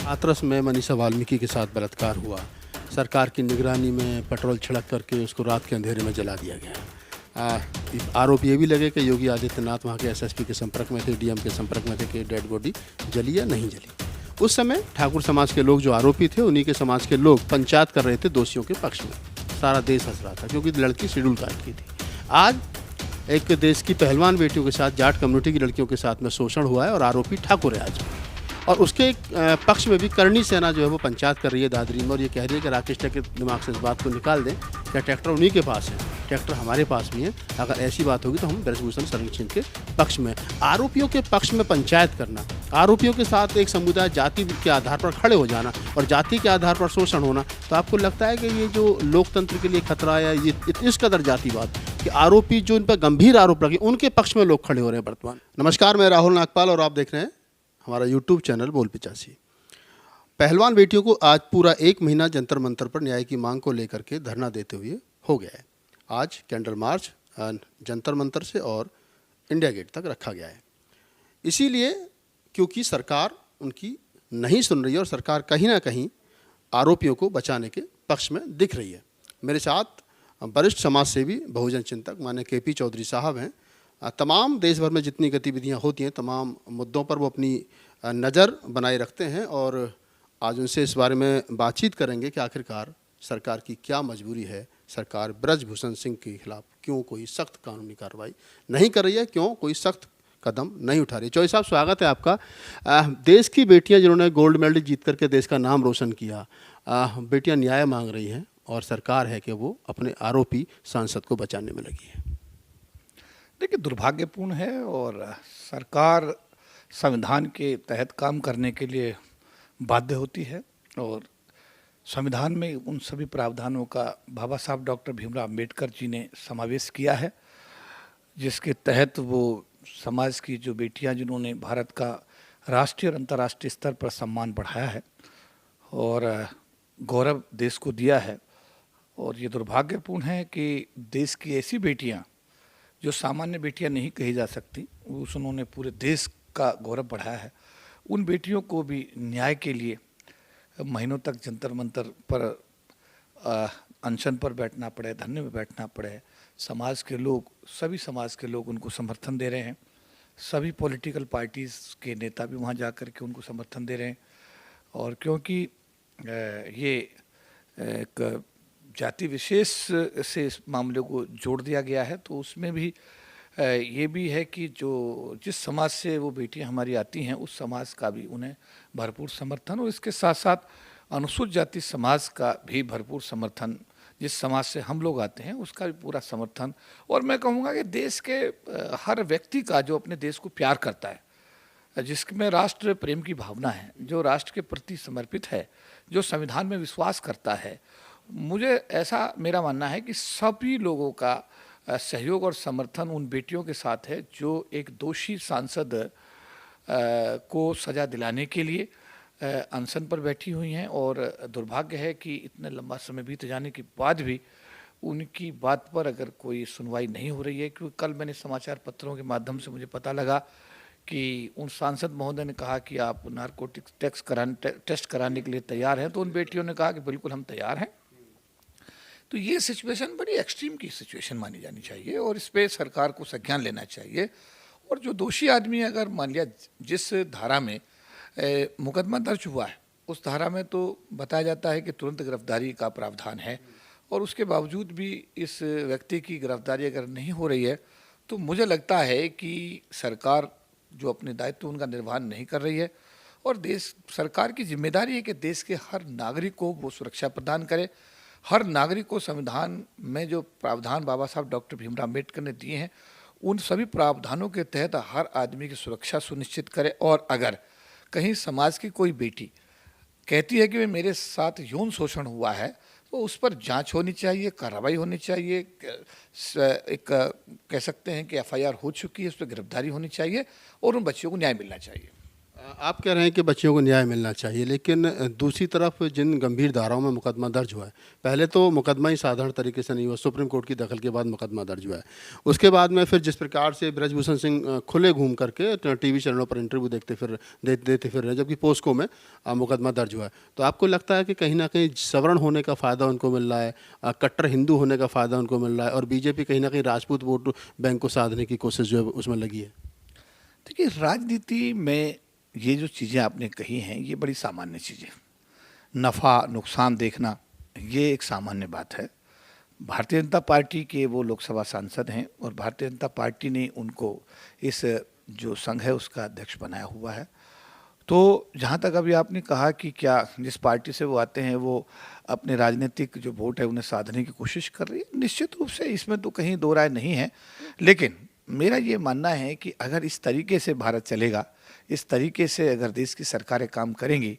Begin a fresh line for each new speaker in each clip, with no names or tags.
हाथरस में मनीषा वाल्मीकि के साथ बलात्कार हुआ। सरकार की निगरानी में पेट्रोल छिड़क करके उसको रात के अंधेरे में जला दिया गया। आरोप ये भी लगे कि योगी आदित्यनाथ वहाँ के एसएसपी के संपर्क में थे, डीएम के संपर्क में थे कि डेड बॉडी जली या नहीं जली। उस समय ठाकुर समाज के लोग जो आरोपी थे, उन्हीं के समाज के लोग पंचायत कर रहे थे दोषियों के पक्ष में। सारा देश हंस रहा था क्योंकि लड़की शेड्यूल कास्ट की थी। आज एक देश की पहलवान बेटियों के साथ जाट कम्युनिटी की लड़कियों के साथ में शोषण हुआ है और आरोपी ठाकुर है आज। और उसके पक्ष में भी करणी सेना जो है वो पंचायत कर रही है दादरी में, और ये कह रही है कि राकेश टिकैत के दिमाग से इस बात को निकाल दें कि ट्रैक्टर उन्हीं के पास है, ट्रैक्टर हमारे पास भी है। अगर ऐसी बात होगी तो हम ब्रजभूषण शरण सिंह के पक्ष में। आरोपियों के पक्ष में पंचायत करना, आरोपियों के साथ एक समुदाय जाति के आधार पर खड़े हो जाना और जाति के आधार पर शोषण होना, तो आपको लगता है कि ये जो लोकतंत्र के लिए खतरा है, ये इस कदर जातिवाद कि आरोपी जो इन पर गंभीर आरोप लगे उनके पक्ष में लोग खड़े हो रहे हैं वर्तमान। नमस्कार, मैं राहुल नागपाल और आप देख रहे हैं हमारा यूट्यूब चैनल बोल 85। पहलवान बेटियों को आज पूरा 1 महीना जंतर मंतर पर न्याय की मांग को लेकर के धरना देते हुए हो गया है। आज कैंडल मार्च जंतर मंतर से और इंडिया गेट तक रखा गया है, इसीलिए क्योंकि सरकार उनकी नहीं सुन रही है और सरकार कहीं ना कहीं आरोपियों को बचाने के पक्ष में दिख रही है। मेरे साथ वरिष्ठ समाज सेवी बहुजन चिंतक माननीय केपी चौधरी साहब हैं। तमाम देश भर में जितनी गतिविधियां होती हैं, तमाम मुद्दों पर वो अपनी नज़र बनाए रखते हैं और आज उनसे इस बारे में बातचीत करेंगे कि आखिरकार सरकार की क्या मजबूरी है। सरकार ब्रजभूषण सिंह के खिलाफ क्यों कोई सख्त कानूनी कार्रवाई नहीं कर रही है, क्यों कोई सख्त कदम नहीं उठा रही। चौधरी साहब, स्वागत है आपका। देश की बेटियां जिन्होंने गोल्ड मेडल जीत करके देश का नाम रोशन किया, बेटियां न्याय मांग रही हैं और सरकार है कि वो अपने आरोपी सांसद को बचाने में लगी है।
देखिए, दुर्भाग्यपूर्ण है और सरकार संविधान के तहत काम करने के लिए बाध्य होती है और संविधान में उन सभी प्रावधानों का बाबा साहब डॉक्टर भीमराव अम्बेडकर जी ने समावेश किया है, जिसके तहत वो समाज की जो बेटियां जिन्होंने भारत का राष्ट्रीय और अंतर्राष्ट्रीय स्तर पर सम्मान बढ़ाया है और गौरव देश को दिया है। और ये दुर्भाग्यपूर्ण है कि देश की ऐसी बेटियां जो सामान्य बेटियां नहीं कही जा सकती, उन्होंने पूरे देश का गौरव बढ़ाया है, उन बेटियों को भी न्याय के लिए महीनों तक जंतर मंतर पर अनशन पर बैठना पड़े, धरने में बैठना पड़े। समाज के लोग, सभी समाज के लोग उनको समर्थन दे रहे हैं, सभी पॉलिटिकल पार्टीज़ के नेता भी वहाँ जा कर के उनको समर्थन दे रहे हैं। और क्योंकि ये एक जाति विशेष से इस मामले को जोड़ दिया गया है, तो उसमें भी ये भी है कि जो जिस समाज से वो बेटियां हमारी आती हैं, उस समाज का भी उन्हें भरपूर समर्थन, और इसके साथ साथ अनुसूचित जाति समाज का भी भरपूर समर्थन, जिस समाज से हम लोग आते हैं उसका भी पूरा समर्थन। और मैं कहूँगा कि देश के हर व्यक्ति का जो अपने देश को प्यार करता है, जिसमें राष्ट्र प्रेम की भावना है, जो राष्ट्र के प्रति समर्पित है, जो संविधान में विश्वास करता है, मुझे ऐसा मेरा मानना है कि सभी लोगों का सहयोग और समर्थन उन बेटियों के साथ है जो एक दोषी सांसद को सज़ा दिलाने के लिए अनशन पर बैठी हुई हैं। और दुर्भाग्य है कि इतने लंबा समय बीत जाने के बाद भी उनकी बात पर अगर कोई सुनवाई नहीं हो रही है। क्योंकि कल मैंने समाचार पत्रों के माध्यम से मुझे पता लगा कि उन सांसद महोदय ने कहा कि आप नारकोटिक्स टेस्ट कराने के लिए तैयार हैं, तो उन बेटियों ने कहा कि बिल्कुल हम तैयार हैं। तो ये सिचुएशन बड़ी एक्सट्रीम की सिचुएशन मानी जानी चाहिए और इस पर सरकार को संज्ञान लेना चाहिए। और जो दोषी आदमी, अगर मान लिया जिस धारा में मुकदमा दर्ज हुआ है, उस धारा में तो बताया जाता है कि तुरंत गिरफ्तारी का प्रावधान है, और उसके बावजूद भी इस व्यक्ति की गिरफ्तारी अगर नहीं हो रही है, तो मुझे लगता है कि सरकार जो अपने दायित्व उनका निर्वहन नहीं कर रही है। और सरकार की जिम्मेदारी है कि देश के हर नागरिक को वो सुरक्षा प्रदान करे, हर नागरिक को संविधान में जो प्रावधान बाबा साहब डॉक्टर भीमराव अम्बेडकर ने दिए हैं, उन सभी प्रावधानों के तहत हर आदमी की सुरक्षा सुनिश्चित करे। और अगर कहीं समाज की कोई बेटी कहती है कि मेरे साथ यौन शोषण हुआ है, तो उस पर जांच होनी चाहिए, कार्रवाई होनी चाहिए। एक कह सकते हैं कि एफआईआर हो चुकी है, उस पर गिरफ्तारी होनी चाहिए और उन बच्चियों को न्याय मिलना चाहिए।
आप कह रहे हैं कि बच्चियों को न्याय मिलना चाहिए, लेकिन दूसरी तरफ जिन गंभीर धाराओं में मुकदमा दर्ज हुआ है, पहले तो मुकदमा ही साधारण तरीके से नहीं हुआ, सुप्रीम कोर्ट की दखल के बाद मुकदमा दर्ज हुआ है। उसके बाद में फिर जिस प्रकार से ब्रजभूषण सिंह खुले घूम करके टीवी चैनलों पर इंटरव्यू देते फिर रहे, जबकि पोस्को में मुकदमा दर्ज हुआ है, तो आपको लगता है कि कहीं ना कहीं सवर्ण होने का फ़ायदा उनको मिल रहा है, कट्टर हिंदू होने का फ़ायदा उनको मिल रहा है, और बीजेपी कहीं ना कहीं राजपूत वोट बैंक को साधने की कोशिश जो है उसमें लगी है?
देखिए, राजनीति में ये जो चीज़ें आपने कही हैं ये बड़ी सामान्य चीज़ें, नफ़ा नुकसान देखना ये एक सामान्य बात है। भारतीय जनता पार्टी के वो लोकसभा सांसद हैं और भारतीय जनता पार्टी ने उनको इस जो संघ है उसका अध्यक्ष बनाया हुआ है। तो जहाँ तक अभी आपने कहा कि क्या जिस पार्टी से वो आते हैं वो अपने राजनीतिक जो वोट है उन्हें साधने की कोशिश कर रही है, निश्चित रूप से इसमें तो कहीं दो राय नहीं है। लेकिन मेरा ये मानना है कि अगर इस तरीके से भारत चलेगा, इस तरीके से अगर देश की सरकारें काम करेंगी,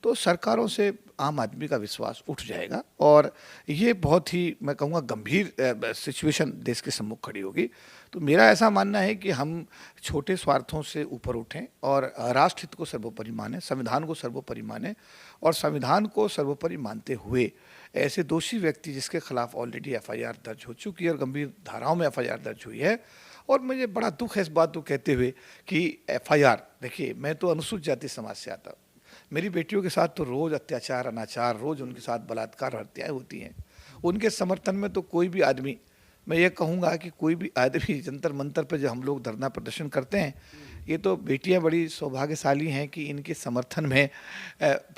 तो सरकारों से आम आदमी का विश्वास उठ जाएगा और ये बहुत ही, मैं कहूँगा, गंभीर सिचुएशन देश के सम्मुख खड़ी होगी। तो मेरा ऐसा मानना है कि हम छोटे स्वार्थों से ऊपर उठें और राष्ट्र हित को सर्वोपरि माने, संविधान को सर्वोपरि माने, और संविधान को सर्वोपरि मानते हुए ऐसे दोषी व्यक्ति जिसके खिलाफ ऑलरेडी एफआईआर दर्ज हो चुकी है और गंभीर धाराओं में एफआईआर दर्ज हुई है, और मुझे बड़ा दुख है इस बात को कहते हुए कि एफआईआर, देखिए मैं तो अनुसूचित जाति समाज से आता हूँ, मेरी बेटियों के साथ तो रोज़ अत्याचार अनाचार, रोज़ उनके साथ बलात्कार हत्याएं होती हैं। उनके समर्थन में तो कोई भी आदमी, मैं ये कहूँगा कि कोई भी आदमी जंतर मंतर पर जब हम लोग धरना प्रदर्शन करते हैं, ये तो बेटियां बड़ी सौभाग्यशाली हैं कि इनके समर्थन में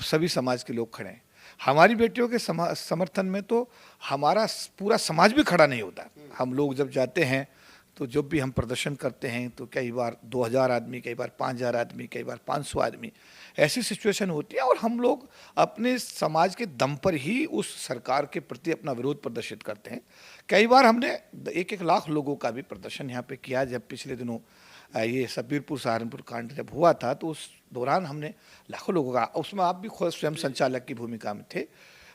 सभी समाज के लोग खड़े हैं। हमारी बेटियों के समर्थन में तो हमारा पूरा समाज भी खड़ा नहीं होता। हम लोग जब जाते हैं तो जब भी हम प्रदर्शन करते हैं तो कई बार 2000 आदमी, कई बार 5000 आदमी, कई बार 500 आदमी, ऐसी सिचुएशन होती है और हम लोग अपने समाज के दम पर ही उस सरकार के प्रति अपना विरोध प्रदर्शित करते हैं। कई बार हमने 1-1 लाख लोगों का भी प्रदर्शन यहाँ पे किया। जब पिछले दिनों ये सबीरपुर सहारनपुर कांड जब हुआ था तो उस दौरान हमने लाखों लोगों का, उसमें आप भी खुद स्वयं संचालक की भूमिका में थे।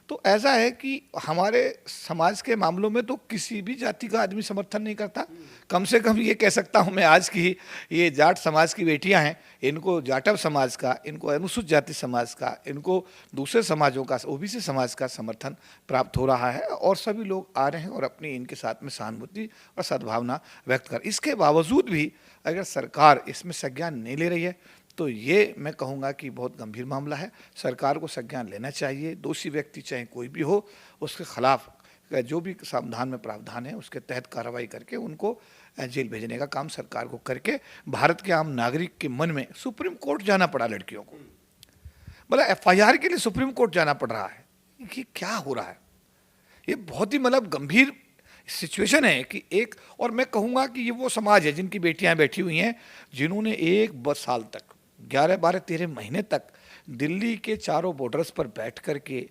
तो ऐसा है कि हमारे समाज के मामलों में तो किसी भी जाति का आदमी समर्थन नहीं करता। कम से कम ये कह सकता हूँ मैं आज की, ये जाट समाज की बेटियां हैं, इनको जाटव समाज का, इनको अनुसूचित जाति समाज का, इनको दूसरे समाजों का, ओबीसी समाज का समर्थन प्राप्त हो रहा है और सभी लोग आ रहे हैं और अपनी इनके साथ में सहानुभूति और सद्भावना व्यक्त कर। इसके बावजूद भी अगर सरकार इसमें संज्ञान नहीं ले रही है तो ये मैं कहूँगा कि बहुत गंभीर मामला है। सरकार को संज्ञान लेना चाहिए। दोषी व्यक्ति चाहे कोई भी हो, उसके खिलाफ जो भी संविधान में प्रावधान है उसके तहत कार्रवाई करके उनको जेल भेजने का काम सरकार को करके, भारत के आम नागरिक के मन में, सुप्रीम कोर्ट जाना पड़ा लड़कियों को, मतलब एफआईआर के लिए सुप्रीम कोर्ट जाना पड़ रहा है, कि क्या हो रहा है? ये बहुत ही मतलब गंभीर सिचुएशन है कि एक, और मैं कहूँगा कि ये वो समाज है जिनकी बेटियां बैठी हुई हैं, जिन्होंने 1 साल तक 11, 12, 13 महीने तक दिल्ली के चारों बॉर्डर्स पर बैठ कर के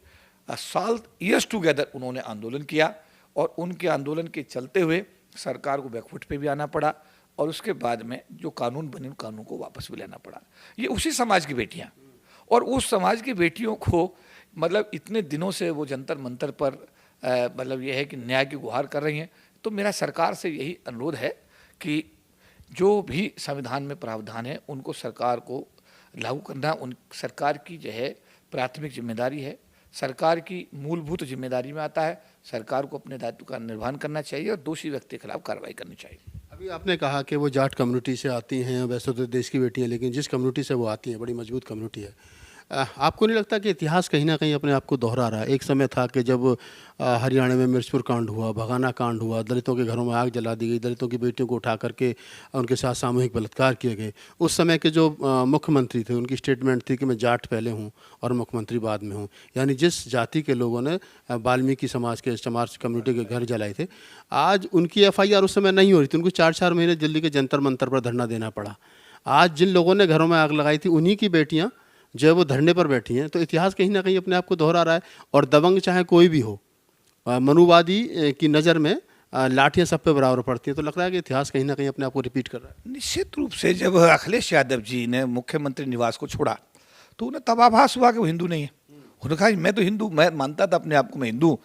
साल ईयर्स टुगेदर उन्होंने आंदोलन किया और उनके आंदोलन के चलते हुए सरकार को बैकफुट पे भी आना पड़ा और उसके बाद में जो कानून बने उन कानून को वापस भी लेना पड़ा। ये उसी समाज की बेटियां, और उस समाज की बेटियों को मतलब इतने दिनों से वो जंतर मंतर पर मतलब ये है कि न्याय की गुहार कर रही हैं। तो मेरा सरकार से यही अनुरोध है कि जो भी संविधान में प्रावधान है उनको सरकार को लागू करना उन सरकार की जो है प्राथमिक जिम्मेदारी है, सरकार की मूलभूत जिम्मेदारी में आता है। सरकार को अपने दायित्व का निर्वहन करना चाहिए और दोषी व्यक्ति के खिलाफ कार्रवाई करनी चाहिए।
अभी आपने कहा कि वो जाट कम्युनिटी से आती हैं, वैसे तो देश की बेटी हैं, लेकिन जिस कम्युनिटी से वो आती हैं बड़ी मजबूत कम्युनिटी है। आपको नहीं लगता कि इतिहास कहीं ना कहीं अपने आप को दोहरा रहा है? एक समय था कि जब हरियाणा में मिर्चपुर कांड हुआ, भगाना कांड हुआ, दलितों के घरों में आग जला दी गई, दलितों की बेटियों को उठा करके उनके साथ सामूहिक बलात्कार किए गए। उस समय के जो मुख्यमंत्री थे उनकी स्टेटमेंट थी कि मैं जाट पहले हूँ और मुख्यमंत्री बाद में हूँ। यानी जिस जाति के लोगों ने वाल्मीकि समाज के चमार कम्युनिटी के घर जलाए थे, आज उनकी एफआईआर उस समय नहीं हो रही थी। उनको 4-4 महीने दिल्ली के जंतर मंतर पर धरना देना पड़ा। आज जिन लोगों ने घरों में आग लगाई थी उन्हीं की बेटियाँ जो है वो धरने पर बैठी हैं। तो इतिहास कहीं ना कहीं अपने आप को दोहरा रहा है। और दबंग चाहे कोई भी हो, मनुवादी की नज़र में लाठियाँ सब पे बराबर पड़ती हैं। तो लग रहा है कि इतिहास कहीं ना कहीं अपने आप को रिपीट कर रहा है।
निश्चित रूप से जब अखिलेश यादव जी ने मुख्यमंत्री निवास को छोड़ा तो उन्हें तब आभास हुआ कि वो हिंदू नहीं है। उन्होंने कहा मैं तो हिंदू, मैं मानता था अपने आप को मैं हिंदू,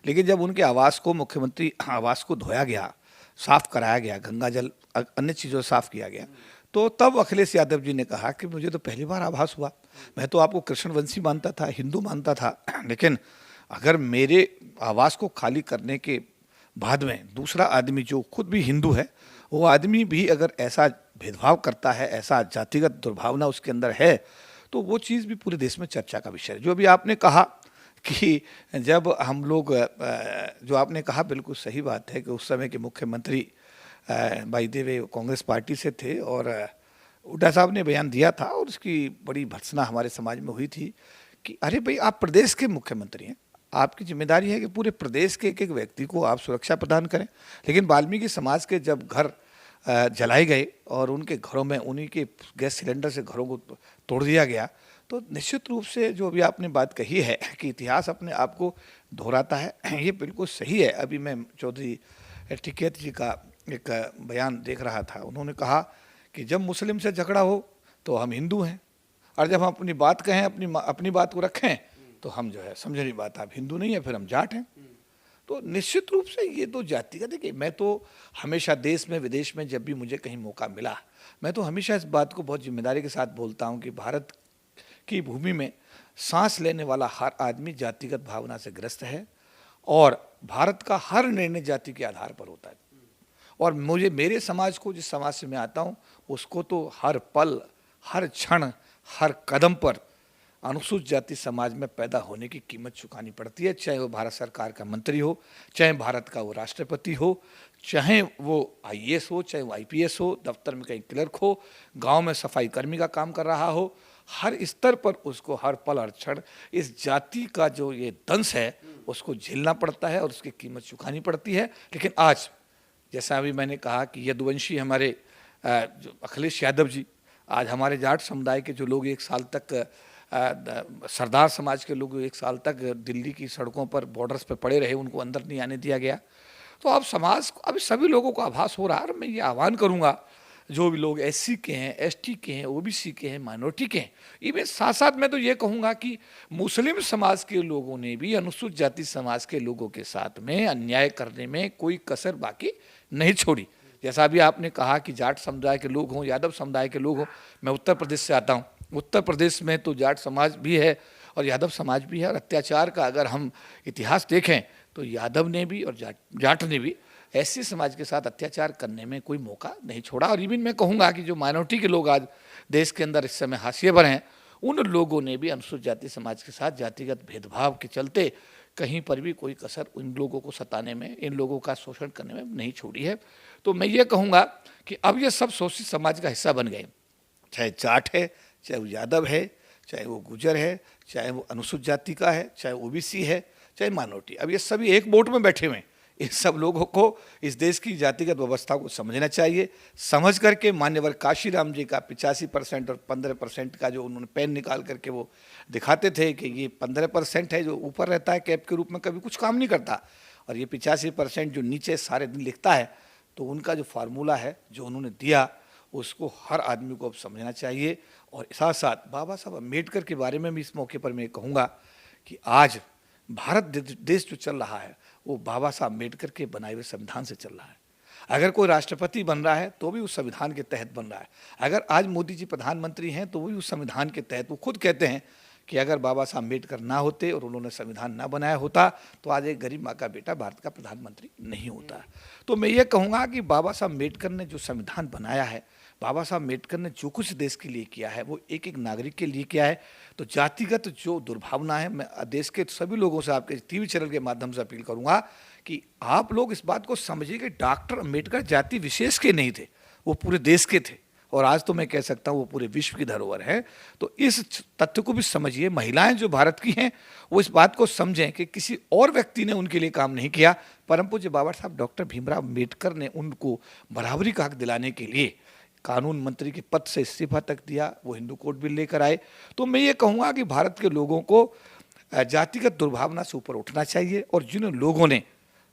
लेकिन जब उनके आवास को, मुख्यमंत्री आवास को धोया गया, साफ कराया गया, गंगा जल अन्य चीज़ों से साफ किया गया, तो तब अखिलेश यादव जी ने कहा कि मुझे तो पहली बार आभास हुआ, मैं तो आपको कृष्णवंशी मानता था, हिंदू मानता था, लेकिन अगर मेरे आवास को खाली करने के बाद में दूसरा आदमी जो खुद भी हिंदू है, वो आदमी भी अगर ऐसा भेदभाव करता है, ऐसा जातिगत दुर्भावना उसके अंदर है, तो वो चीज़ भी पूरे देश में चर्चा का विषय है। जो अभी आपने कहा कि जब हम लोग जो आपने कहा बिल्कुल सही बात है कि उस समय के मुख्यमंत्री by the way Congress party से थे और हुड्डा साहब ने बयान दिया था और उसकी बड़ी भर्त्सना हमारे समाज में हुई थी कि अरे भाई, आप प्रदेश के मुख्यमंत्री हैं, आपकी जिम्मेदारी है कि पूरे प्रदेश के एक एक व्यक्ति को आप सुरक्षा प्रदान करें। लेकिन वाल्मीकि समाज के जब घर जलाए गए और उनके घरों में उन्हीं के गैस सिलेंडर से घरों को तोड़ दिया गया, तो निश्चित रूप से जो अभी आपने बात कही है कि इतिहास अपने आप को दोहराता है, ये बिल्कुल सही है। अभी मैं चौधरी टिकैत जी का एक बयान देख रहा था, उन्होंने कहा कि जब मुस्लिम से झगड़ा हो तो हम हिंदू हैं, और जब हम अपनी बात कहें, अपनी बात को रखें, तो हम जो है समझे नहीं बात, आप हिंदू नहीं है, फिर हम जाट हैं। तो निश्चित रूप से ये तो जाति का, देखिए मैं तो हमेशा देश में विदेश में जब भी मुझे कहीं मौका मिला, मैं तो हमेशा इस बात को बहुत जिम्मेदारी के साथ बोलता हूँ कि भारत की भूमि में सांस लेने वाला हर आदमी जातिगत भावना से ग्रस्त है और भारत का हर निर्णय जाति के आधार पर होता है। और मुझे, मेरे समाज को, जिस समाज से मैं आता हूँ, उसको तो हर पल, हर क्षण, हर कदम पर अनुसूचित जाति समाज में पैदा होने की कीमत चुकानी पड़ती है, चाहे वो भारत सरकार का मंत्री हो, चाहे भारत का वो राष्ट्रपति हो, चाहे वो आईएएस हो, चाहे वो आईपीएस हो, दफ्तर में कहीं क्लर्क हो, गांव में सफाई कर्मी का काम कर रहा हो, हर स्तर पर उसको हर पल हर क्षण इस जाति का जो ये दंश है उसको झेलना पड़ता है और उसकी कीमत चुकानी पड़ती है। लेकिन आज, जैसा अभी मैंने कहा कि यदुवंशी हमारे जो अखिलेश यादव जी, आज हमारे जाट समुदाय के जो लोग एक साल तक सरदार समाज के लोग एक साल तक दिल्ली की सड़कों पर, बॉर्डर्स पर पड़े रहे, उनको अंदर नहीं आने दिया गया। तो अब समाज को, अभी सभी लोगों को आभास हो रहा है। और मैं ये आह्वान करूंगा, जो भी लोग एससी के हैं, एसटी के हैं, ओबीसी के हैं, माइनॉरिटी के हैं, इवन साथ साथ मैं तो ये कहूँगा कि मुस्लिम समाज के लोगों ने भी अनुसूचित जाति समाज के लोगों के साथ में अन्याय करने में कोई कसर बाकी नहीं छोड़ी। जैसा अभी आपने कहा कि जाट समुदाय के लोग हों, यादव समुदाय के लोग हों, मैं उत्तर प्रदेश से आता हूँ, उत्तर प्रदेश में तो जाट समाज भी है और यादव समाज भी है। और अत्याचार का अगर हम इतिहास देखें तो यादव ने भी और जाट ने भी ऐसे समाज के साथ अत्याचार करने में कोई मौका नहीं छोड़ा। और इवन मैं कहूँगा कि जो माइनॉरिटी के लोग आज देश के अंदर इस समय हाशिए पर हैं, उन लोगों ने भी अनुसूचित जाति समाज के साथ जातिगत भेदभाव के चलते कहीं पर भी कोई कसर इन लोगों को सताने में, इन लोगों का शोषण करने में नहीं छोड़ी है। तो मैं ये कहूँगा कि अब ये सब शोषित समाज का हिस्सा बन गए, चाहे जाट है, चाहे वो यादव है, चाहे वो गुजर है, चाहे वो अनुसूचित जाति का है, चाहे ओबीसी है, चाहे माइनॉरिटी, अब ये सभी एक बोट में बैठे हुए हैं। इन सब लोगों को इस देश की जातिगत व्यवस्था को समझना चाहिए। समझ करके मान्यवर काशीराम जी का 85% और 15% का जो उन्होंने पेन निकाल करके वो दिखाते थे कि ये 15% है जो ऊपर रहता है कैप के रूप में, कभी कुछ काम नहीं करता, और ये 85% जो नीचे सारे दिन लिखता है, तो उनका जो फार्मूला है जो उन्होंने दिया, उसको हर आदमी को अब समझना चाहिए। और साथ साथ बाबा साहब अम्बेडकर के बारे में भी इस मौके पर मैं कहूँगा कि आज भारत देश जो चल रहा है वो बाबा साहब अम्बेडकर के बनाए हुए संविधान से चल रहा है। अगर कोई राष्ट्रपति बन रहा है तो भी उस संविधान के तहत बन रहा है। अगर आज मोदी जी प्रधानमंत्री हैं तो वो भी उस संविधान के तहत, वो खुद कहते हैं कि अगर बाबा साहब अम्बेडकर ना होते और उन्होंने संविधान ना बनाया होता तो आज एक गरीब माँ का बेटा भारत का प्रधानमंत्री नहीं होता। तो मैं ये कहूँगा कि बाबा साहब अम्बेडकर ने जो संविधान बनाया है, बाबा साहब अम्बेडकर ने जो कुछ देश के लिए किया है वो एक एक नागरिक के लिए किया है। तो जातिगत जो दुर्भावना है, मैं देश के सभी लोगों से, आपके टीवी चैनल के माध्यम से अपील करूंगा कि आप लोग इस बात को समझिए कि डॉक्टर अम्बेडकर जाति विशेष के नहीं थे, वो पूरे देश के थे, और आज तो मैं कह सकता हूँ वो पूरे विश्व की धरोहर है। तो इस तथ्य को भी समझिए। महिलाएं जो भारत की हैं वो इस बात को समझें कि किसी और व्यक्ति ने उनके लिए काम नहीं किया, परम पूज्य बाबा साहब डॉक्टर भीमराव अम्बेडकर ने उनको बराबरी का हक दिलाने के लिए कानून मंत्री के पद से इस्तीफा तक दिया, वो हिंदू कोड बिल लेकर आए। तो मैं ये कहूँगा कि भारत के लोगों को जातिगत दुर्भावना से ऊपर उठना चाहिए, और जिन लोगों ने,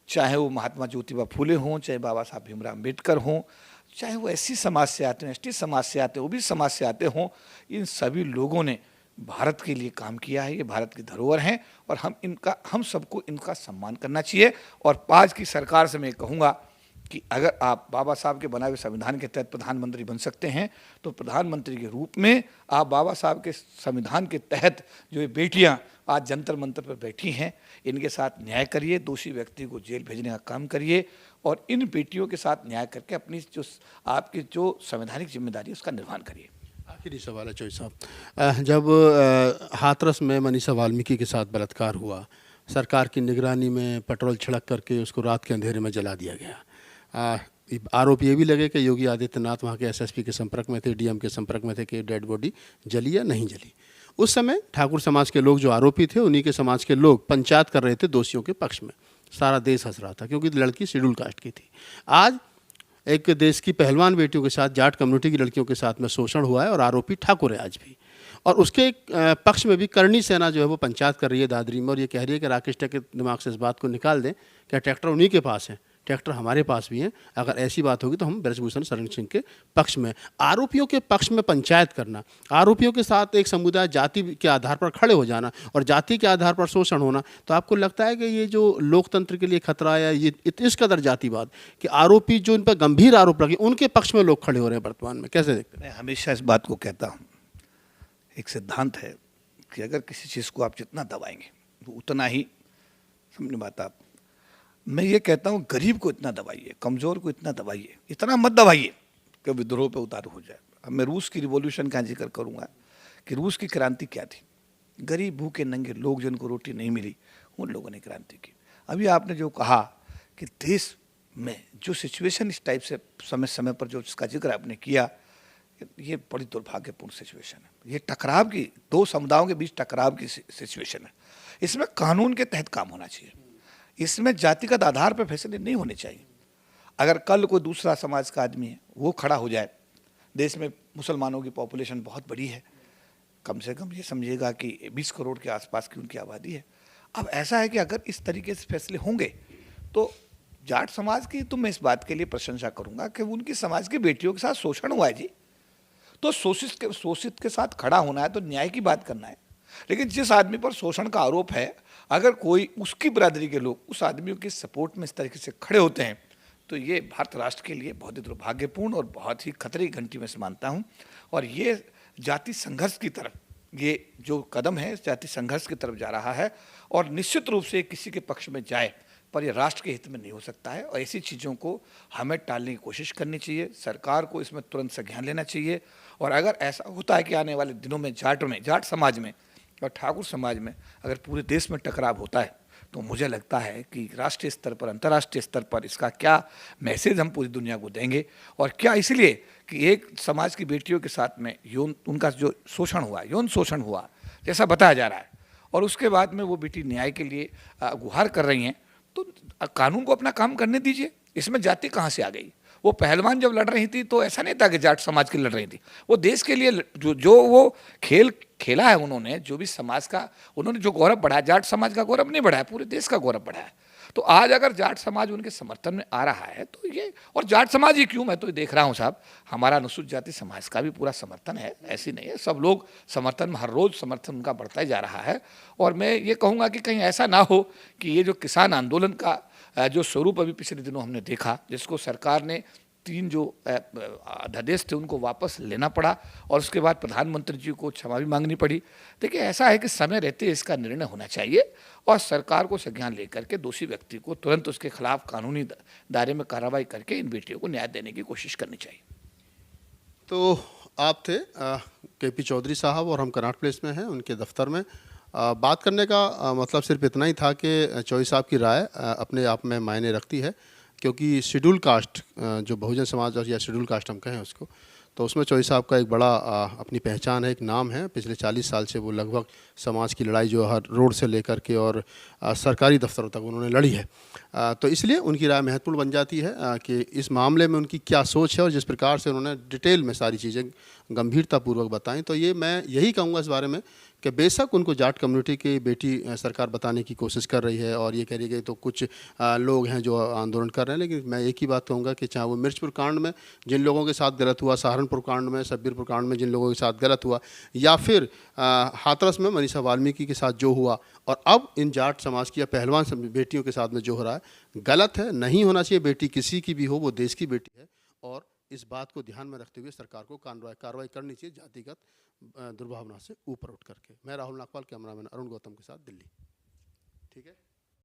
चाहे वो महात्मा ज्योतिबा फूले हों, चाहे बाबा साहब भीमराव अम्बेडकर हों, चाहे वो एससी समाज से आते हों, एसटी समाज से आते हों, ओबीसी समाज से आते हों, इन सभी लोगों ने भारत के लिए काम किया है। ये भारत की धरोहर हैं और हम सबको इनका सम्मान करना चाहिए। और आज की सरकार से मैं कहूँगा कि अगर आप बाबा साहब के बनाए हुए संविधान के तहत प्रधानमंत्री बन सकते हैं तो प्रधानमंत्री के रूप में आप बाबा साहब के संविधान के तहत जो ये बेटियां आज जंतर मंतर पर बैठी हैं, इनके साथ न्याय करिए, दोषी व्यक्ति को जेल भेजने का काम करिए और इन बेटियों के साथ न्याय करके अपनी जो आपकी जो संवैधानिक जिम्मेदारी है उसका निर्वहन करिए।
आखिरी सवाल है चौधरी साहब, जब हाथरस में मनीषा वाल्मीकि के साथ बलात्कार हुआ, सरकार की निगरानी में पेट्रोल छिड़क करके उसको रात के अंधेरे में जला दिया गया। आरोप ये भी लगे कि योगी आदित्यनाथ वहाँ के एसएसपी के संपर्क में थे, डीएम के संपर्क में थे कि डेड बॉडी जली या नहीं जली। उस समय ठाकुर समाज के लोग जो आरोपी थे, उन्हीं के समाज के लोग पंचायत कर रहे थे दोषियों के पक्ष में। सारा देश हंस रहा था क्योंकि लड़की शेड्यूल कास्ट की थी। आज एक देश की पहलवान बेटियों के साथ जाट कम्युनिटी की लड़कियों के साथ में शोषण हुआ है और आरोपी ठाकुर है आज भी। और उसके पक्ष में भी करणी सेना जो है वो पंचायत कर रही है दादरी में और ये कह रही है कि राकेश टिकैत के दिमाग से इस बात को निकाल दें कि ट्रैक्टर उन्हीं के पास है, ट्रैक्टर हमारे पास भी हैं। अगर ऐसी बात होगी तो हम ब्रजभूषण शरण सिंह के पक्ष में। आरोपियों के पक्ष में पंचायत करना, आरोपियों के साथ एक समुदाय जाति के आधार पर खड़े हो जाना और जाति के आधार पर शोषण होना, तो आपको लगता है कि ये जो लोकतंत्र के लिए खतरा है, ये इस कदर जातिवाद कि आरोपी जो इन पर गंभीर आरोप लगे उनके पक्ष में लोग खड़े हो रहे हैं वर्तमान में, कैसे देखते हैं?
मैं हमेशा इस बात को कहता हूँ, एक सिद्धांत है कि अगर किसी चीज़ को आप जितना दबाएंगे तो उतना ही, समझ बात आप, मैं ये कहता हूँ गरीब को इतना दबाइए, कमज़ोर को इतना दबाइए, इतना मत दबाइए कि विद्रोह पे उतारू हो जाए। अब मैं रूस की रिवॉल्यूशन का जिक्र करूँगा कि रूस की क्रांति क्या थी। गरीब भूखे नंगे लोग जिनको रोटी नहीं मिली, उन लोगों ने क्रांति की। अभी आपने जो कहा कि देश में जो सिचुएशन इस टाइप से समय समय पर जो इसका जिक्र आपने किया, ये बड़ी दुर्भाग्यपूर्ण सिचुएशन है। ये टकराव की, दो समुदायों के बीच टकराव की सिचुएशन है। इसमें कानून के तहत काम होना चाहिए, इसमें जातिगत आधार पर फैसले नहीं होने चाहिए। अगर कल कोई दूसरा समाज का आदमी है वो खड़ा हो जाए, देश में मुसलमानों की पॉपुलेशन बहुत बड़ी है, कम से कम ये समझिएगा कि 20 करोड़ के आसपास की उनकी आबादी है। अब ऐसा है कि अगर इस तरीके से फैसले होंगे तो जाट समाज की तो मैं इस बात के लिए प्रशंसा करूंगा कि उनकी समाज की बेटियों के साथ शोषण हुआ है जी, तो शोषित के साथ खड़ा होना है तो न्याय की बात करना है। लेकिन जिस आदमी पर शोषण का आरोप है, अगर कोई उसकी बिरादरी के लोग उस आदमियों के सपोर्ट में इस तरीके से खड़े होते हैं तो ये भारत राष्ट्र के लिए बहुत ही दुर्भाग्यपूर्ण और बहुत ही खतरे की घंटी में से मानता हूँ। और ये जाति संघर्ष की तरफ, ये जो कदम है जाति संघर्ष की तरफ जा रहा है और निश्चित रूप से किसी के पक्ष में जाए पर यह राष्ट्र के हित में नहीं हो सकता है। और ऐसी चीज़ों को हमें टालने की कोशिश करनी चाहिए, सरकार को इसमें तुरंत संज्ञान लेना चाहिए। और अगर ऐसा होता है कि आने वाले दिनों में जाट समाज में और ठाकुर समाज में अगर पूरे देश में टकराव होता है तो मुझे लगता है कि राष्ट्रीय स्तर पर, अंतर्राष्ट्रीय स्तर पर इसका क्या मैसेज हम पूरी दुनिया को देंगे। और क्या इसलिए कि एक समाज की बेटियों के साथ में उनका जो शोषण हुआ, यौन शोषण हुआ जैसा बताया जा रहा है, और उसके बाद में वो बेटी न्याय के लिए गुहार कर रही हैं, तो कानून को अपना काम करने दीजिए। इसमें जाति कहाँ से आ गई? वो पहलवान जब लड़ रही थी तो ऐसा नहीं था कि जाट समाज की लड़ रही थी, वो देश के लिए जो वो खेल खेला है उन्होंने, जो भी समाज का उन्होंने जो गौरव बढ़ाया, जाट समाज का गौरव नहीं बढ़ाया, पूरे देश का गौरव बढ़ाया। तो आज अगर जाट समाज उनके समर्थन में आ रहा है तो ये, और जाट समाज ही क्यों, मैं तो देख रहा हूँ साहब, हमारा अनुसूचित जाति समाज का भी पूरा समर्थन है, ऐसी नहीं है, सब लोग समर्थन में, हर रोज़ समर्थन उनका बढ़ता ही जा रहा है। और मैं ये कहूँगा कि कहीं ऐसा ना हो कि ये जो किसान आंदोलन का जो स्वरूप अभी पिछले दिनों हमने देखा, जिसको सरकार ने 3 जो अध्यादेश थे उनको वापस लेना पड़ा और उसके बाद प्रधानमंत्री जी को क्षमा भी मांगनी पड़ी। देखिए ऐसा है कि समय रहते इसका निर्णय होना चाहिए और सरकार को संज्ञान लेकर के दोषी व्यक्ति को तुरंत उसके खिलाफ कानूनी दायरे में कार्रवाई करके इन बेटियों को न्याय देने की कोशिश करनी चाहिए।
तो आप थे केपी चौधरी साहब और हम कनॉट प्लेस में हैं उनके दफ्तर में। बात करने का मतलब सिर्फ इतना ही था कि चौधरी साहब की राय अपने आप में मायने रखती है, क्योंकि शेड्यूल कास्ट जो बहुजन समाज और या शेड्यूल कास्ट हम कहें उसको, तो उसमें चौधरी साहब का एक बड़ा अपनी पहचान है, एक नाम है। पिछले 40 साल से वो लगभग समाज की लड़ाई जो हर रोड से लेकर के और सरकारी दफ्तरों तक उन्होंने लड़ी है। तो इसलिए उनकी राय महत्वपूर्ण बन जाती है कि इस मामले में उनकी क्या सोच है और जिस प्रकार से उन्होंने डिटेल में सारी चीज़ें गंभीरतापूर्वक बताएं। तो ये मैं यही कहूँगा इस बारे में कि बेशक उनको जाट कम्युनिटी की बेटी सरकार बताने की कोशिश कर रही है और ये कह रही है कि तो कुछ लोग हैं जो आंदोलन कर रहे हैं, लेकिन मैं एक ही बात कहूँगा कि चाहे वो मिर्चपुर कांड में जिन लोगों के साथ गलत हुआ, सहारनपुर कांड में, सब्बीरपुर कांड में जिन लोगों के साथ गलत हुआ, या फिर हाथरस में मनीषा वाल्मीकि के साथ जो हुआ, और अब इन जाट समाज की या पहलवान बेटियों के साथ में जो हो रहा है, गलत है, नहीं होना चाहिए। बेटी किसी की भी हो, वो देश की बेटी है और इस बात को ध्यान में रखते हुए सरकार को कार्रवाई करनी चाहिए जातिगत दुर्भावना से ऊपर उठ करके। मैं राहुल नागपाल, कैमरामैन अरुण गौतम के साथ, दिल्ली। ठीक है।